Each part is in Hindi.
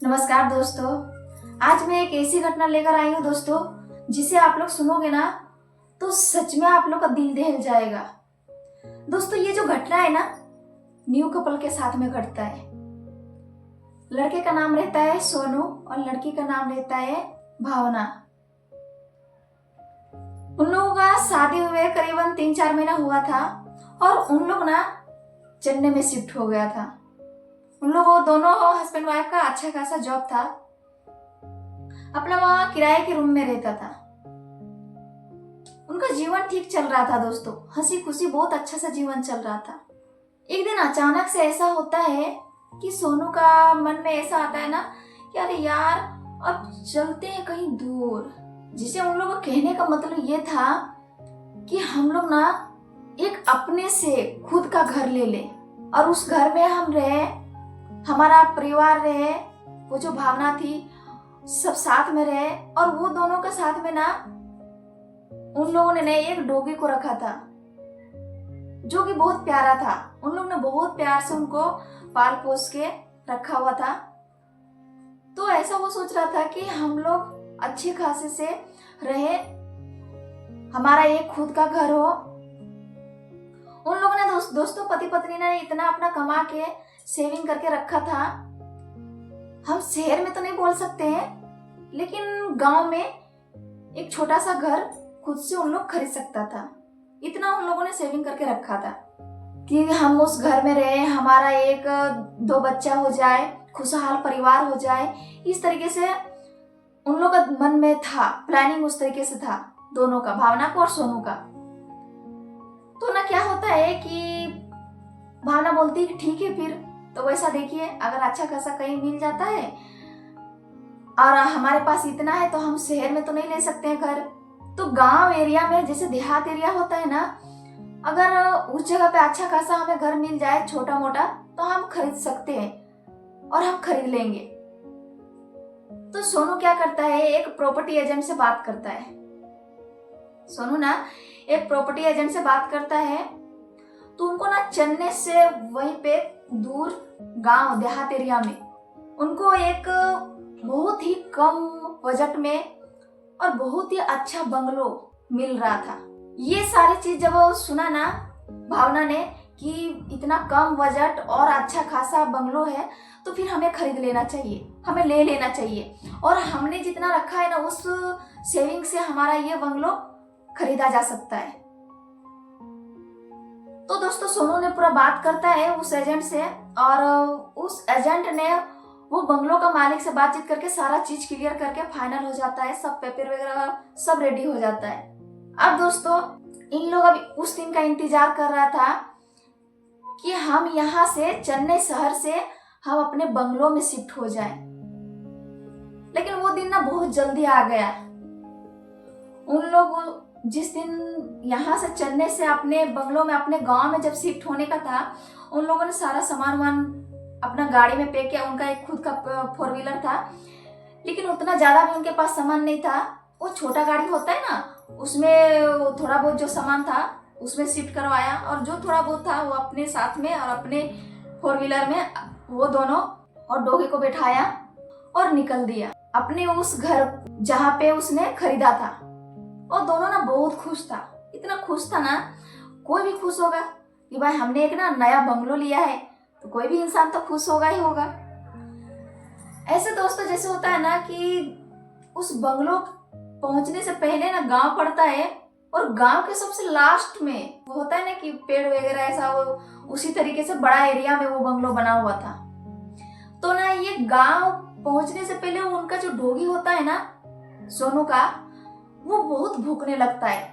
नमस्कार दोस्तों। आज मैं एक ऐसी घटना लेकर आई हूँ दोस्तों, जिसे आप लोग सुनोगे ना तो सच में आप लोग का दिल दहल जाएगा। दोस्तों, ये जो घटना है ना, न्यू कपल के साथ में घटता है। लड़के का नाम रहता है सोनू और लड़की का नाम रहता है भावना। उन लोगों का शादी हुए करीबन 3-4 महीना हुआ था और उन लोग ना चेन्नई में शिफ्ट हो गया था। उन लोगों दोनों हस्बैंड वाइफ का अच्छा खासा जॉब था, अपना वहां किराए के रूम में रहता था। उनका जीवन ठीक चल रहा था दोस्तों, हंसी खुशी बहुत अच्छा सा जीवन चल रहा था। एक दिन अचानक से ऐसा होता है कि सोनू का मन में ऐसा आता है ना कि अरे यार, अब चलते हैं कहीं दूर। जिसे उन लोगों को कहने का मतलब ये था कि हम लोग ना एक अपने से खुद का घर ले ले और उस घर में हम रहे, हमारा परिवार रहे, वो जो भावना थी सब साथ में रहे। और वो दोनों के साथ में ना उन लोगों ने एक डॉगी को रखा था जो कि बहुत प्यारा था। उन लोगों ने बहुत प्यार से उनको पाल पोस के रखा हुआ था। तो ऐसा वो सोच रहा था कि हम लोग अच्छे खासे से रहे, हमारा एक खुद का घर हो। उन लोगों ने दोस्तों पति पत्नी ने इतना अपना कमा के सेविंग करके रखा था। हम शहर में तो नहीं बोल सकते हैं, लेकिन गांव में एक छोटा सा घर खुद से उन लोग खरीद सकता था। इतना उन लोगों ने सेविंग करके रखा था कि हम उस घर में रहे, हमारा 1-2 बच्चा हो जाए, खुशहाल परिवार हो जाए। इस तरीके से उन लोग का मन में था, प्लानिंग उस तरीके से था दोनों का, भावना का और सोनू का। तो ना क्या होता है कि भावना बोलती है कि ठीक है फिर तो वैसा देखिए, अगर अच्छा खासा कहीं मिल जाता है और हमारे पास इतना है तो हम शहर में तो नहीं ले सकते हैं घर, तो गांव एरिया में जैसे देहात एरिया होता है ना, अगर उस जगह पे अच्छा खासा हमें घर मिल जाए छोटा मोटा तो हम खरीद सकते हैं और हम खरीद लेंगे। तो सोनू क्या करता है, एक प्रॉपर्टी एजेंट से बात करता है। सोनू ना एक प्रॉपर्टी एजेंट से बात करता है, तो उनको ना चेन्नई से वहीं पे दूर गांव देहात एरिया में उनको एक बहुत ही कम बजट में और बहुत ही अच्छा बंगलो मिल रहा था। ये सारी चीज जब वो सुना ना भावना ने कि इतना कम बजट और अच्छा खासा बंगलो है, तो फिर हमें खरीद लेना चाहिए, हमें ले लेना चाहिए। और हमने जितना रखा है ना उस सेविंग से हमारा ये बंगलो खरीदा जा सकता है। तो दोस्तों सोनू ने पूरा बात करता है उस एजेंट से, और उस एजेंट ने वो बंगलो का मालिक से बातचीत करके सारा चीज क्लियर करके फाइनल हो जाता है, सब पेपर वगैरह सब रेडी हो जाता है। अब दोस्तों इन लोग अभी उस दिन का इंतजार कर रहा था कि हम यहाँ से चेन्नई शहर से हम अपने बंगलो में शिफ्ट हो जाएं। लेकिन वो दिन ना बहुत जल्दी आ गया। उन लोग जिस दिन यहाँ से चेन्नई से अपने बंगलो में अपने गांव में जब शिफ्ट होने का था, उन लोगों ने सारा सामान वान अपना गाड़ी में पैक किया। उनका एक खुद का 4 व्हीलर था, लेकिन उतना ज्यादा भी उनके पास सामान नहीं था। वो छोटा गाड़ी होता है ना, उसमें थोड़ा बहुत जो सामान था उसमें शिफ्ट करवाया, और जो थोड़ा बहुत था वो अपने साथ में और अपने 4 व्हीलर में वो दोनों और डॉगी को बैठाया और निकल दिया अपने उस घर जहाँ पे उसने खरीदा था। और दोनों ना बहुत खुश था, इतना खुश था ना, कोई भी खुश होगा कि भाई हमने एक ना नया बंगलो लिया है, तो कोई भी इंसान तो खुश होगा ही होगा। ऐसे दोस्तों जैसे होता है ना कि उस बंगलो पहुंचने से पहले ना गांव पड़ता है, और गांव के सबसे लास्ट में वो होता है ना कि पेड़ वगैरह ऐसा, वो उसी तरीके से बड़ा एरिया में वो बंगलो बना हुआ था। तो ना ये गांव पहुंचने से पहले उनका जो डॉगी होता है ना सोनू का, वो बहुत भूखने लगता है,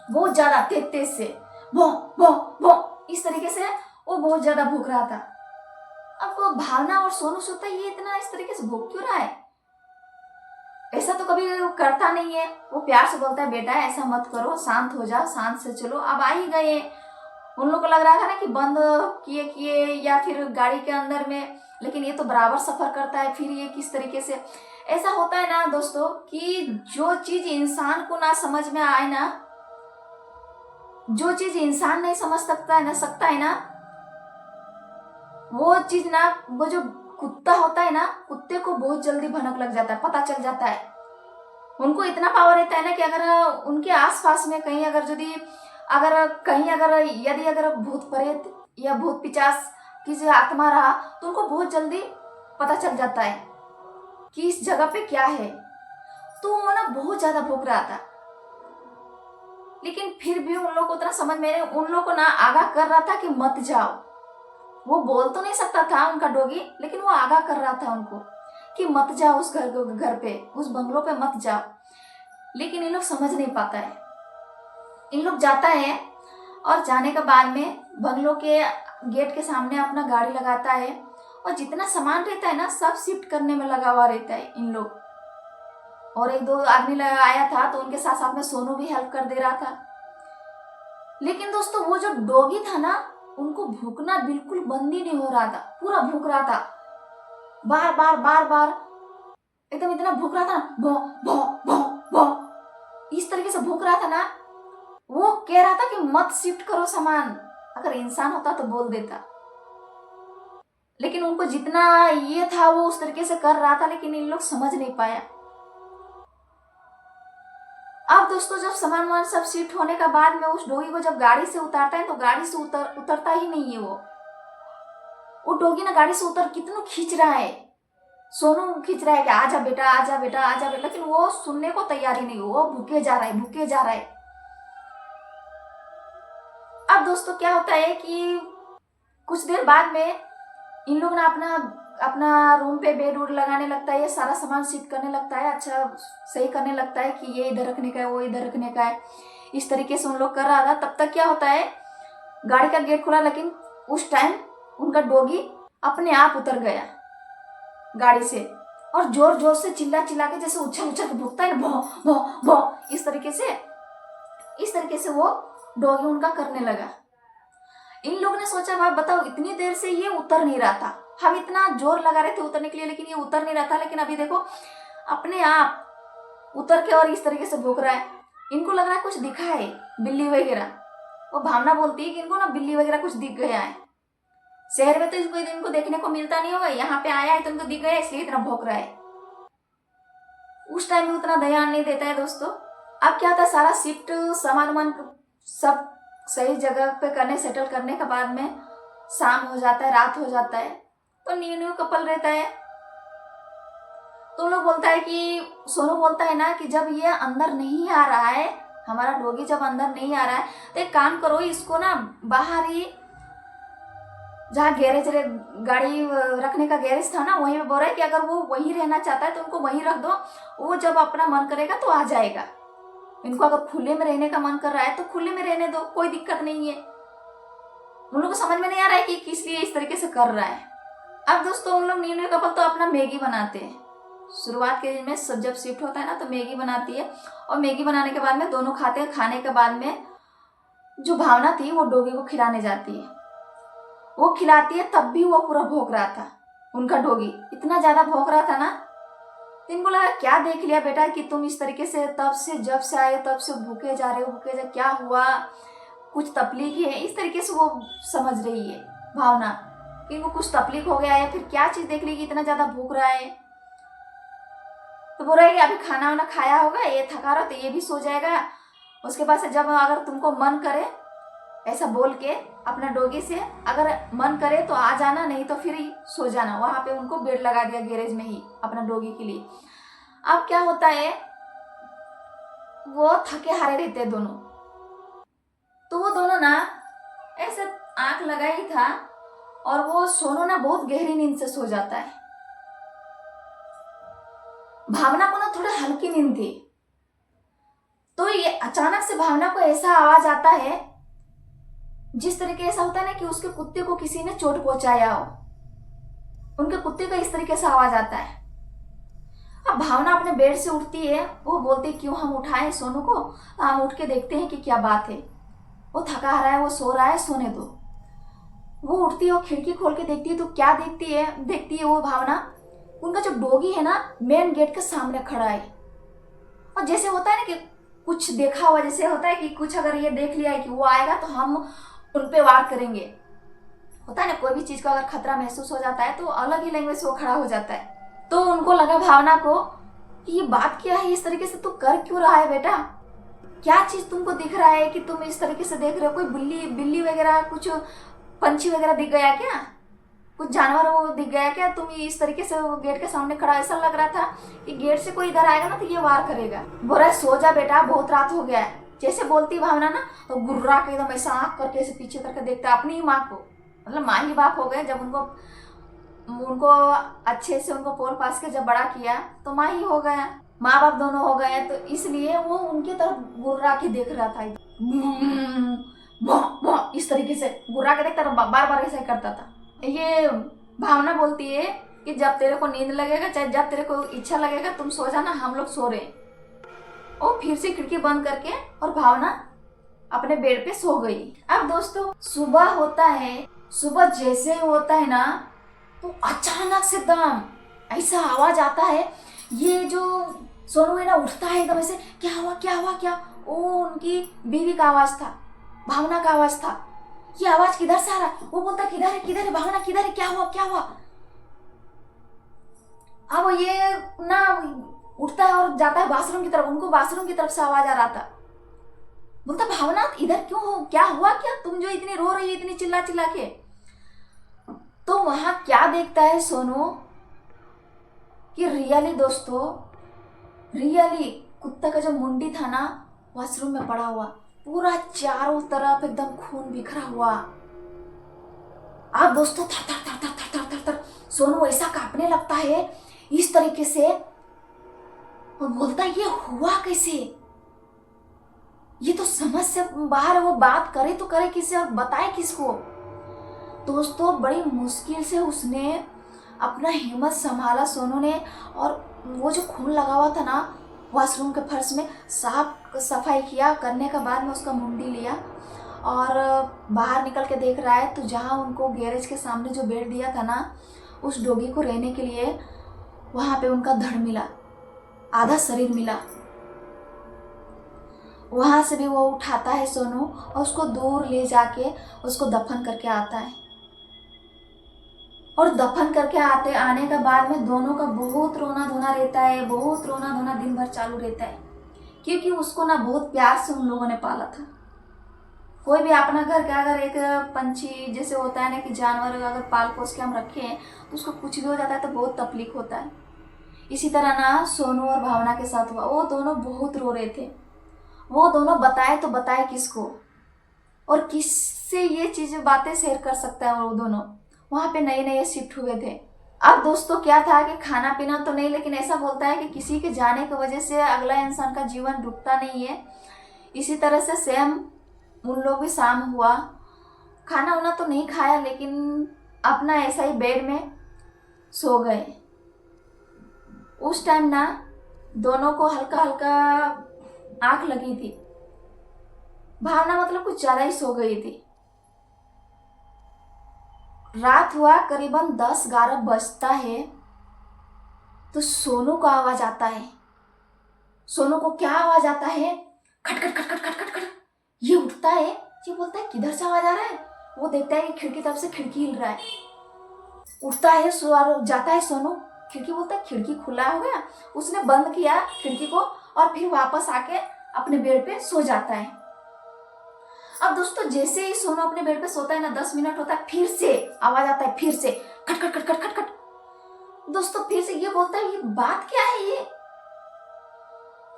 बहुत ज्यादा तेज तेज से भौ भौ भौ, इस तरीके से वो बहुत ज्यादा भूख रहा था। अब वो भावना और सोनू सोचता है ये इतना इस तरीके से भूख क्यों रहा है, ऐसा तो कभी करता नहीं है। वो प्यार से बोलता है बेटा ऐसा मत करो, शांत हो जाओ, शांत से चलो, अब आ ही गए। उन लोग को लग रहा था ना कि बंद किए किए या फिर गाड़ी के अंदर में, लेकिन ये तो बराबर सफर करता है, फिर ये किस तरीके से। ऐसा होता है ना दोस्तों कि जो चीज इंसान को ना समझ में आए ना, जो चीज इंसान नहीं समझ सकता है ना वो चीज ना, वो जो कुत्ता होता है ना, कुत्ते को बहुत जल्दी भनक लग जाता है, पता चल जाता है। उनको इतना पावर रहता है ना कि अगर उनके आसपास में कहीं यदि अगर भूत प्रेत या भूत पिचास की जो आत्मा रहा तो उनको बहुत जल्दी पता चल जाता है कि इस जगह पे क्या है। तो वो ना बहुत ज्यादा भूख रहा था, लेकिन फिर भी उन लोगों को उतना समझ में नहीं, उन लोगों को ना आगाह कर रहा था कि मत जाओ। वो बोल तो नहीं सकता था उनका डॉगी, लेकिन वो आगाह कर रहा था उनको कि मत जाओ उस घर पे, उस बंगलों पे मत जाओ। लेकिन इन लोग समझ नहीं पाता है। इन लोग जाता है और जाने के बाद में बंगलों के गेट के सामने अपना गाड़ी लगाता है और जितना सामान रहता है ना सब शिफ्ट करने में लगा हुआ रहता है इन लोग। और एक दो आदमी आया था तो उनके साथ साथ में सोनू भी हेल्प कर दे रहा था। लेकिन दोस्तों वो जो डॉगी था ना, उनको भूखना बिल्कुल बंद ही नहीं हो रहा था, पूरा भूख रहा था, बार बार एकदम इतना भूख रहा था ना, भौ भौ भौ भौ इस तरीके से भूख रहा था ना। वो कह रहा था कि मत शिफ्ट करो सामान, अगर इंसान होता तो बोल देता। लेकिन उनको जितना ये था वो उस तरीके से कर रहा था, लेकिन इन लोग समझ नहीं पाया। अब दोस्तों जब सामान सब शिफ्ट होने का बाद में उस डॉगी को जब गाड़ी से उतारता है तो गाड़ी से उतरता ही नहीं है वो डॉगी ना गाड़ी से उतर कितना खींच रहा है, सोनू खींच रहा है कि आजा बेटा आजा बेटा आजा बेटा, लेकिन वो सुनने को तैयार ही नहीं, वो भूखे जा रहा है। अब दोस्तों क्या होता है कि कुछ देर बाद में इन लोग ना अपना रूम पे बेड वुड लगाने लगता है, ये सारा सामान शिफ्ट करने लगता है, अच्छा सही करने लगता है कि ये इधर रखने का है, वो इधर रखने का है। इस तरीके से उन लोग कर रहा था। तब तक क्या होता है, गाड़ी का गेट खुला, लेकिन उस टाइम उनका डॉगी अपने आप उतर गया गाड़ी से और जोर जोर से चिल्ला के जैसे उछल के भूखता है ना, भौ भौ भौ इस तरीके से वो डॉगी उनका करने लगा। इन लोगों ने सोचा भाई बताओ इतनी देर से ये उतर नहीं रहा था, हम इतना जोर लगा रहे थे उतरने के लिए, लेकिन ये उतर नहीं रहा था, लेकिन अभी देखो अपने आप उतर के और इस तरीके से भूख रहा है। इनको लग रहा है कुछ दिखा है, बिल्ली वगैरह। वो भावना बोलती है कि इनको ना बिल्ली वगैरह कुछ दिख गया है। शहर में तो इनको देखने को मिलता नहीं होगा, यहाँ पे आया है तो इनको दिख गया, इसलिए इतना भौंक रहा है। उस टाइम में उतना ध्यान नहीं देता है दोस्तों। अब क्या था, सारा शिफ्ट सामान सब सही जगह पे सेटल करने के बाद में शाम हो जाता है, रात हो जाता है, तो न्यू कपल रहता है। तो लोग बोलता है कि सोनू बोलता है ना कि जब ये अंदर नहीं आ रहा है, हमारा डॉगी जब अंदर नहीं आ रहा है तो एक काम करो, इसको ना बाहर ही जहाँ गैरेज गाड़ी रखने का गैरेज था ना, वहीं पे बोल रहा है कि अगर वो वहीं रहना चाहता है तो उनको वहीं रख दो, वो जब अपना मन करेगा तो आ जाएगा। इनको अगर खुले में रहने का मन कर रहा है तो खुले में रहने दो, कोई दिक्कत नहीं है। उन लोगों को समझ में नहीं आ रहा है कि किस लिए इस तरीके से कर रहा है। अब दोस्तों उन लोग न्यू कपल तो अपना मैगी बनाते हैं। शुरुआत के दिन में सब जब शिफ्ट होता है ना तो मैगी बनाती है, और मैगी बनाने के बाद में दोनों खाते हैं। खाने के बाद में जो भावना थी वो डॉगी को खिलाने जाती है, वो खिलाती है, तब भी वो पूरा भौंक रहा था। उनका डॉगी इतना ज्यादा भौंक रहा था ना, तो इनको लगा क्या देख लिया बेटा कि तुम इस तरीके से जब से आए तब से भूखे जा रहे हो, क्या हुआ, कुछ तकलीफ है, इस तरीके से वो समझ रही है भावना कि इनको कुछ तकलीफ हो गया है, फिर क्या चीज देख ली कि इतना ज्यादा भूख रहा है। तो बोल रहा है कि अभी खाना वाना खाया होगा, ये थका रहा तो ये भी सो जाएगा। उसके बाद से जब अगर तुमको मन करे, ऐसा बोल के अपना डॉगी से अगर मन करे तो आ जाना, नहीं तो फिर ही सो जाना। वहां पे उनको बेड लगा दिया गैरेज में ही अपना डॉगी के लिए। अब क्या होता है, वो थके हारे रहते हैं दोनों, तो वो दोनों ना ऐसे आंख लगा ही था और वो सोनू ना बहुत गहरी नींद से सो जाता है। भावना को ना थोड़ा हल्की नींद थी, तो ये अचानक से भावना को ऐसा आवाज आता है जिस तरीके ऐसा होता है ना कि उसके कुत्ते को किसी ने चोट पहुंचाया हो, उनके कुत्ते का इस तरीके से आवाज आता है। अब भावना अपने बेड से उठती है, वो बोलती है क्यों हम उठाएं सोनू को, हम उठ के देखते हैं कि क्या बात है, वो थका रहा है, वो सो रहा है, सोने दो। वो उठती है और खिड़की खोल के देखती है तो क्या देखती है वो भावना, उनका जो डॉगी है ना मेन गेट के सामने खड़ा है। और जैसे होता है ना कि कुछ देखा हुआ, जैसे होता है कि कुछ अगर ये देख लिया है कि वो आएगा तो हम उन पे वार करेंगे, होता है ना, कोई भी चीज का अगर खतरा महसूस हो जाता है तो अलग ही लैंग्वेज से वो खड़ा हो जाता है। तो उनको लगा भावना को कि ये बात क्या है, इस तरीके से तू कर क्यों रहा है बेटा, क्या चीज तुमको दिख रहा है कि तुम इस तरीके से देख रहे हो, कोई बिल्ली बिल्ली वगैरह कुछ पंछी वगैरह दिख गया क्या, कुछ जानवर वो दिख गया क्या, तुम इस तरीके से गेट के सामने खड़ा, ऐसा लग रहा था कि गेट से कोई इधर आएगा ना तो ये वार करेगा। बोल रहा है सो जा बेटा, बहुत रात हो गया है। जैसे बोलती भावना ना तो गुर्रा के एकदम ऐसा आंख करके ऐसे पीछे करके देखता अपनी ही माँ को, मतलब माँ ही बाप हो गए, जब उनको अच्छे से उनको पोल पास के जब बड़ा किया तो माँ ही हो गया, माँ बाप दोनों हो गए, तो इसलिए वो उनकी तरफ गुर्रा के देख रहा था, इस तरीके से गुर्रा के देखता, बार बार ऐसा ही करता था। ये भावना बोलती है कि जब तेरे को नींद लगेगा, चाहे जब तेरे को इच्छा लगेगा, तुम सो जाना, हम लोग सो रहे हैं। और फिर से खिड़की बंद करके और भावना अपने बेड पे सो गई। अब दोस्तों सुबह होता है, सुबह जैसे होता है ना तो अचानक से दम ऐसा आवाज आता है, ये जो सोनू है ना उठता है एकदम ऐसे, क्या हुआ क्या हुआ क्या, वो उनकी बीवी का आवाज था, भावना का आवाज था। ये आवाज किधर से आ रहा है, वो बोलता किधर है भावना, किधर है, क्या हुआ क्या हुआ। अब ये ना उठता है और जाता है बाथरूम की तरफ, उनको बाथरूम की तरफ से आवाज आ रहा था। बोलता भावना इधर क्यों हो, क्या हुआ क्या, तुम जो इतनी रो रही है इतनी चिल्ला चिल्ला के। तो वहां क्या देखता है सोनू कि रियली दोस्तों, रियली कुत्ता का जो मुंडी था ना वॉशरूम में पड़ा हुआ, पूरा चारों तरफ एकदम खून बिखरा हुआ। अब दोस्तों थर थर थर थर थर थर थर थर सोनू ऐसा कांपने लगता है इस तरीके से, और बोलता है ये हुआ कैसे, ये तो समझ से बाहर, वो बात करे तो करे किससे और बताए किसको। दोस्तों बड़ी मुश्किल से उसने अपना हिम्मत संभाला सोनू ने, और वो जो खून लगा हुआ था ना वॉशरूम के फर्श में, साफ सफाई किया, करने के बाद में उसका मुंडी लिया और बाहर निकल के देख रहा है तो जहाँ उनको गैरेज के सामने जो बेड दिया था ना उस डॉगी को रहने के लिए, वहाँ पे उनका धड़ मिला, आधा शरीर मिला। वहाँ से भी वो उठाता है सोनू और उसको दूर ले जाके उसको दफन करके आता है। और दफन करके आने के बाद में दोनों का बहुत रोना धोना रहता है, बहुत रोना धोना दिन भर चालू रहता है, क्योंकि उसको ना बहुत प्यार से उन लोगों ने पाला था। कोई भी अपना घर का अगर एक पंछी जैसे होता है ना कि जानवर अगर पाल पोस के हम रखे हैं तो उसको कुछ भी हो जाता है तो बहुत तकलीफ होता है। इसी तरह ना सोनू और भावना के साथ हुआ, वो दोनों बहुत रो रहे थे। वो दोनों बताए तो बताए किसको, और किससे ये चीजें बातें शेयर कर सकता है। वो दोनों वहाँ पे नए नए शिफ्ट हुए थे। अब दोस्तों क्या था कि खाना पीना तो नहीं, लेकिन ऐसा बोलता है कि किसी के जाने की वजह से अगला इंसान का जीवन रुकता नहीं है। इसी तरह से सेम उन लोग भी शाम हुआ, खाना वाना तो नहीं खाया लेकिन अपना ऐसा ही बेड में सो गए। उस टाइम ना दोनों को हल्का हल्का आंख लगी थी, भावना मतलब कुछ ज्यादा ही सो गई थी। रात हुआ करीबन 10-11 बजता है तो सोनू को आवाज आता है। सोनू को क्या आवाज आता है, खट खट खट खट खट खट खट। ये उठता है, ये बोलता है किधर से आवाज आ रहा है। वो देखता है कि खिड़की तरफ से खिड़की हिल रहा है। उठता है, जाता है सोनू, खिड़की, बोलता है खिड़की खुला हो गया। उसने बंद किया खिड़की को और फिर वापस आके अपने बेड पे सो जाता है। अब दोस्तों जैसे ही सोनू अपने बेड पे सोता है ना 10 मिनट होता है, फिर से आवाज आता है, फिर से खट खट खट खट खट खट। दोस्तों फिर से ये बोलता है ये बात क्या है ये।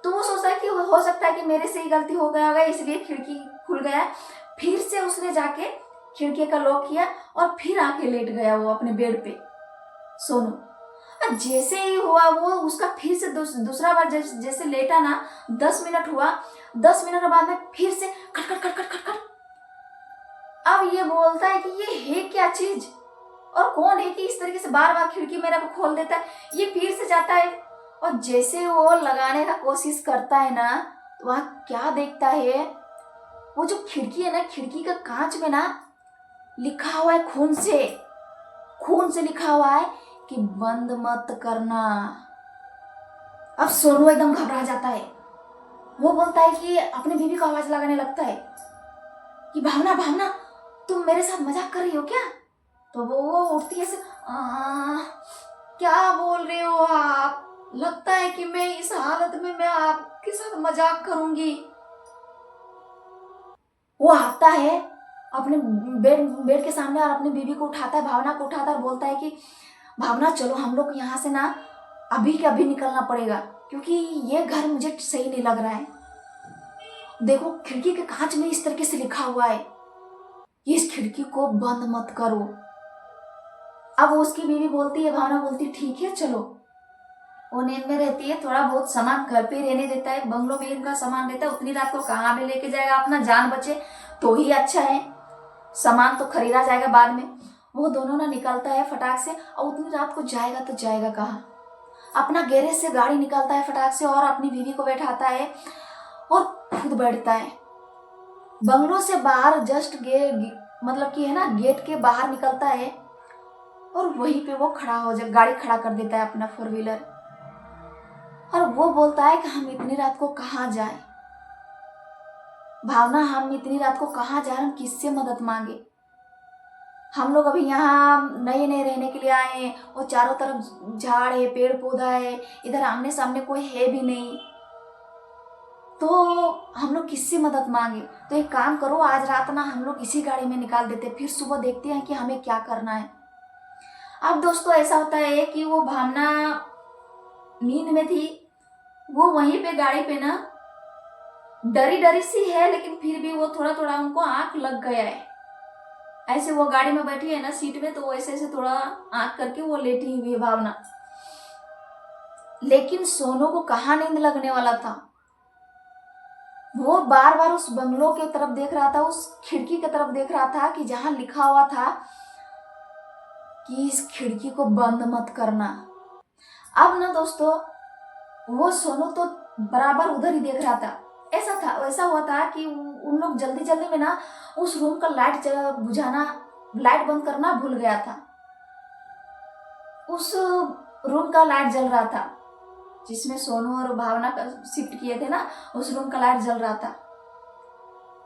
तो वो सोचता है कि हो सकता है कि मेरे से ही गलती हो गया होगा इसलिए खिड़की खुल गया। फिर से उसने जाके खिड़की का लॉक किया और फिर आके लेट गया वो अपने बेड पे सोनू। जैसे ही हुआ वो उसका फिर से दूसरा बार जैसे लेटा ना 10 मिनट हुआ, 10 मिनट के बाद में फिर से खट खट खट खट खट खट। अब ये बोलता है कि ये है क्या चीज और कौन है कि इस तरीके से बार बार खिड़की मेरा को खोल देता है। ये फिर से जाता है और जैसे वो लगाने का कोशिश करता है ना तो वहां क्या देखता है, वो जो खिड़की है ना, खिड़की का कांच में ना लिखा हुआ है खून से लिखा हुआ है कि बंद मत करना। अब सोनू एकदम घबरा जाता है। वो बोलता है कि अपने बीवी को आवाज लगाने लगता है कि भावना भावना तुम मेरे साथ मजाक कर रही हो क्या, तो वो उठती है से, क्या बोल रहे हो आप? लगता है कि मैं इस हालत में मैं आपके साथ मजाक करूंगी। वो आता है अपने बेड बेड के सामने और अपनी बीवी को उठाता है, भावना को उठाता है और बोलता है कि भावना चलो हम लोग यहाँ से ना अभी के अभी निकलना पड़ेगा, क्योंकि ये घर मुझे सही नहीं लग रहा है। देखो खिड़की के कांच में इस तरीके से लिखा हुआ है, इस खिड़की को बंद मत करो। अब उसकी बीवी बोलती है, भावना बोलती है ठीक है चलो। वो नींद में रहती है, थोड़ा बहुत सामान घर पे रहने देता है, बंगलों में इनका सामान रहता है, उतनी रात को कहाँ भी लेके जाएगा, अपना जान बचे तो ही अच्छा है, सामान तो खरीदा जाएगा बाद में। वो दोनों ना निकलता है फटाक से, और उतनी रात को जाएगा तो जाएगा कहाँ। अपना गैरेज से गाड़ी निकालता है फटाक से और अपनी बीवी को बैठाता है और खुद बैठता है। बंगलों से बाहर जस्ट मतलब कि है ना गेट के बाहर निकलता है और वहीं पे वो खड़ा हो जाए, गाड़ी खड़ा कर देता है अपना 4 व्हीलर, और वो बोलता है कि हम इतनी रात को कहाँ जाए भावना, हम इतनी रात को कहाँ जाए, हम किससे मदद मांगे। हम लोग अभी यहाँ नए नए रहने के लिए आए हैं और चारों तरफ झाड़ है, पेड़ पौधा है, इधर आमने सामने कोई है भी नहीं, तो हम लोग किससे मदद मांगे। तो एक काम करो, आज रात ना हम लोग इसी गाड़ी में निकाल देते, फिर सुबह देखते हैं कि हमें क्या करना है। अब दोस्तों ऐसा होता है कि वो भावना नींद में थी, वो वहीं पे गाड़ी पे ना डरी डरी सी है, लेकिन फिर भी वो थोड़ा थोड़ा उनको आंख लग गया है। ऐसे वो गाड़ी में बैठी है ना सीट में, तो ऐसे ऐसे थोड़ा आंख करके वो लेटी हुई है भावना। लेकिन सोनू को कहाँ नींद लगने वाला था। वो बार बार उस बंगलों की तरफ देख रहा था, उस खिड़की की तरफ देख रहा था कि जहां लिखा हुआ था कि इस खिड़की को बंद मत करना। अब ना दोस्तों वो सोनू तो बराबर उधर ही देख रहा था। ऐसा हुआ था कि उन लोग जल्दी जल्दी में ना उस रूम का लाइट बुझाना, लाइट बंद करना भूल गया था। उस रूम का लाइट जल रहा था जिसमें सोनू और भावना का शिफ्ट किए थे ना, उस रूम का लाइट जल रहा था।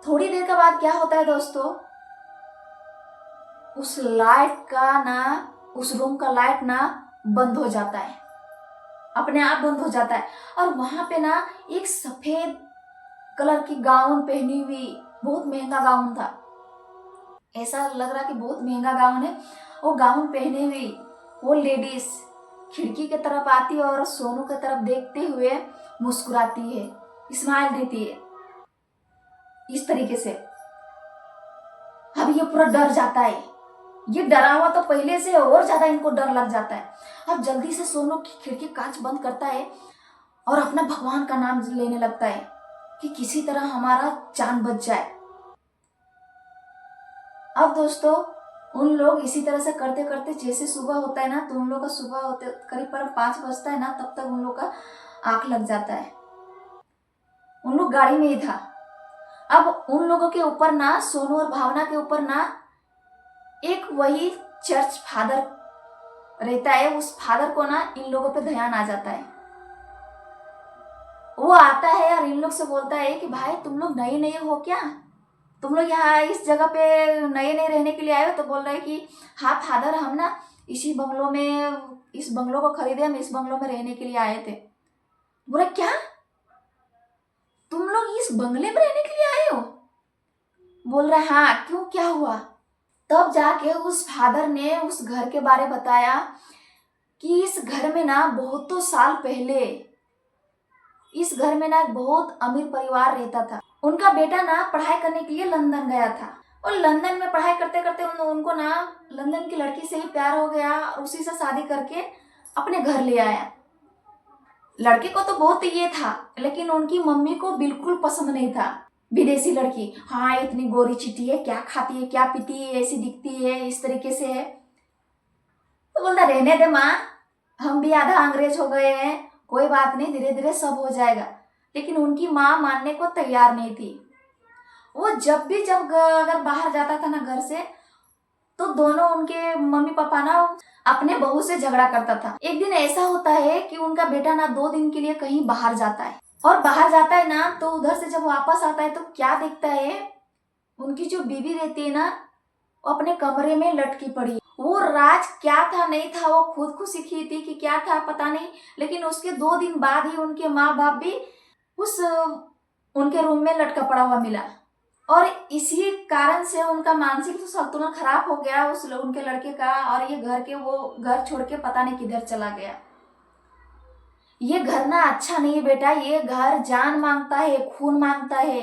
थोड़ी देर के बाद क्या होता है दोस्तों, उस लाइट का ना, उस रूम का लाइट ना बंद हो जाता है, अपने आप बंद हो जाता है। और वहां पे ना एक सफेद कलर की गाउन पहनी हुई, बहुत महंगा गाउन था, ऐसा लग रहा कि बहुत महंगा गाउन है, वो गाउन पहने हुई वो लेडीज खिड़की की तरफ आती है और सोनू की तरफ देखते हुए मुस्कुराती है, स्माइल देती है इस तरीके से। अब ये पूरा डर जाता है, ये डरा हुआ तो पहले से और ज्यादा इनको डर लग जाता है। अब जल्दी से सोनू खिड़की कांच बंद करता है और अपना भगवान का नाम लेने लगता है कि किसी तरह हमारा जान बच जाए। अब दोस्तों उन लोग इसी तरह से करते करते जैसे सुबह होता है ना, तो उन लोग का सुबह होते करीब 5 बजता है ना, तब तक उन लोग का आंख लग जाता है। उन लोग गाड़ी में ही था। अब उन लोगों के ऊपर ना, सोनू और भावना के ऊपर ना एक वही चर्च फादर रहता है, उस फादर को ना इन लोगों पे ध्यान आ जाता है। वो आता है और इन लोग से बोलता है कि भाई तुम लोग नए नए हो क्या, तुम लोग यहाँ इस जगह पे नए नए रहने के लिए आए हो। तो बोल रहे हैं कि हाँ फादर, हम ना इसी बंगलों में, इस बंगलों को खरीदे, हम इस बंगलों में रहने के लिए आए थे। बोला क्या, तुम लोग इस बंगले में रहने के लिए आए हो? बोल रहा है हाँ, क्यों क्या हुआ? तब जाके उस फादर ने उस घर के बारे बताया कि इस घर में ना बहुतों साल पहले इस घर में ना एक बहुत अमीर परिवार रहता था। उनका बेटा ना पढ़ाई करने के लिए लंदन गया था और लंदन में पढ़ाई करते करते उनको ना लंदन की लड़की से ही प्यार हो गया और उसी से शादी करके अपने घर ले आया। लड़के को तो बहुत ये था, लेकिन उनकी मम्मी को बिल्कुल पसंद नहीं था। विदेशी लड़की, हाँ इतनी गोरी चिट्टी है, क्या खाती है क्या पीती है, ऐसी दिखती है, इस तरीके से है। तो बोलता रहने दे माँ, हम भी आधा अंग्रेज हो गए हैं, कोई बात नहीं, धीरे धीरे सब हो जाएगा। लेकिन उनकी माँ मानने को तैयार नहीं थी। वो जब अगर बाहर जाता था ना घर से, तो दोनों उनके मम्मी पापा ना अपने बहू से झगड़ा करता था। एक दिन ऐसा होता है कि उनका बेटा ना 2 दिन के लिए कहीं बाहर जाता है, और बाहर जाता है ना तो उधर से जब वापस आता है तो क्या देखता है, उनकी जो बीवी रहती है ना वो अपने कमरे में लटकी पड़ी वो राज क्या था नहीं था वो खुद खुशी की थी कि क्या था पता नहीं, लेकिन उसके 2 दिन बाद ही उनके माँ बाप भी उस उनके रूम में लटका पड़ा हुआ मिला। और इसी कारण से उनका मानसिक तो संतुलन खराब हो गया उनके लड़के का, और ये वो घर छोड़ के पता नहीं किधर चला गया। ये घर ना अच्छा नहीं है बेटा, ये घर जान मांगता है, खून मांगता है।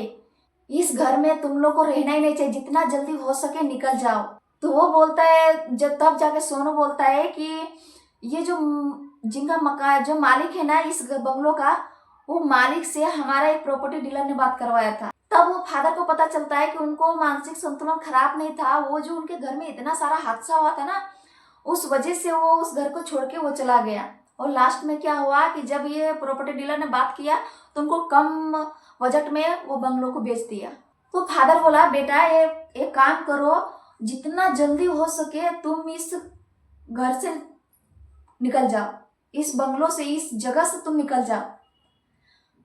इस घर में तुम लोग को रहना ही नहीं चाहिए, जितना जल्दी हो सके निकल जाओ। तो वो बोलता है, जब तब जाके सोनू बोलता है कि ये जो मालिक है ना इस बंगलों का, वो मालिक से हमारा एक प्रॉपर्टी डीलर ने बात करवाया था। तब वो फादर को पता चलता है कि उनको मानसिक संतुलन खराब नहीं था, वो जो उनके घर में इतना सारा हादसा हुआ था ना, उस वजह से वो उस घर को छोड़ के वो चला गया। और लास्ट में क्या हुआ कि जब ये प्रॉपर्टी डीलर ने बात किया तो उनको कम बजट में वो बंगलों को बेच दिया। तो फादर बोला, बेटा ये एक काम करो, जितना जल्दी हो सके तुम इस घर से निकल जाओ, इस बंगलों से, इस जगह से तुम निकल जाओ।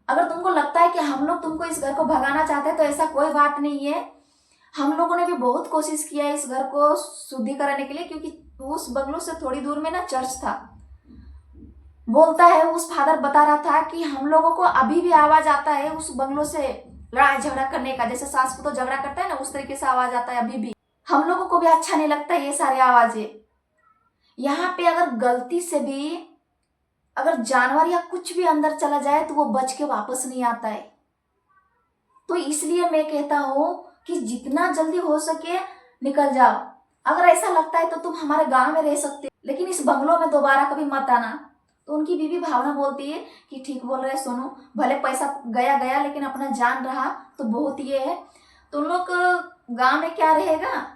अगर तुमको लगता है कि हम लोग तुमको इस घर को भगाना चाहते हैं तो ऐसा कोई बात नहीं है। हम लोगों ने भी बहुत कोशिश किया है इस घर को शुद्धिकरण के लिए, क्योंकि उस बंगलों से थोड़ी दूर में ना चर्च था। बोलता है, उस फादर बता रहा था कि हम लोगों को अभी भी आवाज आता है उस बंगलों से लड़ाई झगड़ा करने का, जैसे सास को तो झगड़ा करता है ना, उस तरीके से आवाज आता है अभी भी। हम लोगों को भी अच्छा नहीं लगता ये सारी आवाजें। यहाँ पे अगर गलती से भी अगर जानवर या कुछ भी अंदर चला जाए तो वो बच के वापस नहीं आता है। तो इसलिए मैं कहता हूँ कि जितना जल्दी हो सके निकल जाओ। अगर ऐसा लगता है तो तुम हमारे गांव में रह सकते हो, लेकिन इस बंगलों में दोबारा कभी मत आना। तो उनकी बीवी भावना बोलती है कि ठीक बोल रहे सोनू, भले पैसा गया गया लेकिन अपना जान रहा तो बहुत ये है। तो उन लोग गांव में क्या रहेगा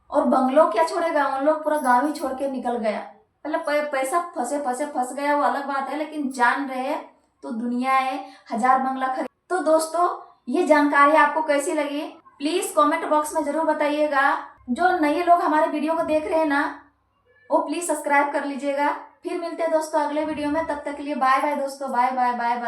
और बंगलो क्या छोड़ेगा, उन लोग पूरा गांव ही छोड़ के निकल गया। मतलब पैसा फंस गया वो अलग बात है, लेकिन जान रहे तो दुनिया है, 1000 बंगला खरीद। तो दोस्तों ये जानकारी आपको कैसी लगी प्लीज कमेंट बॉक्स में जरूर बताइएगा। जो नए लोग हमारे वीडियो को देख रहे हैं ना, वो प्लीज सब्सक्राइब कर लीजिएगा। फिर मिलते हैं दोस्तों अगले वीडियो में, तब तक के लिए बाय बाय दोस्तों, बाय बाय बाय बाय।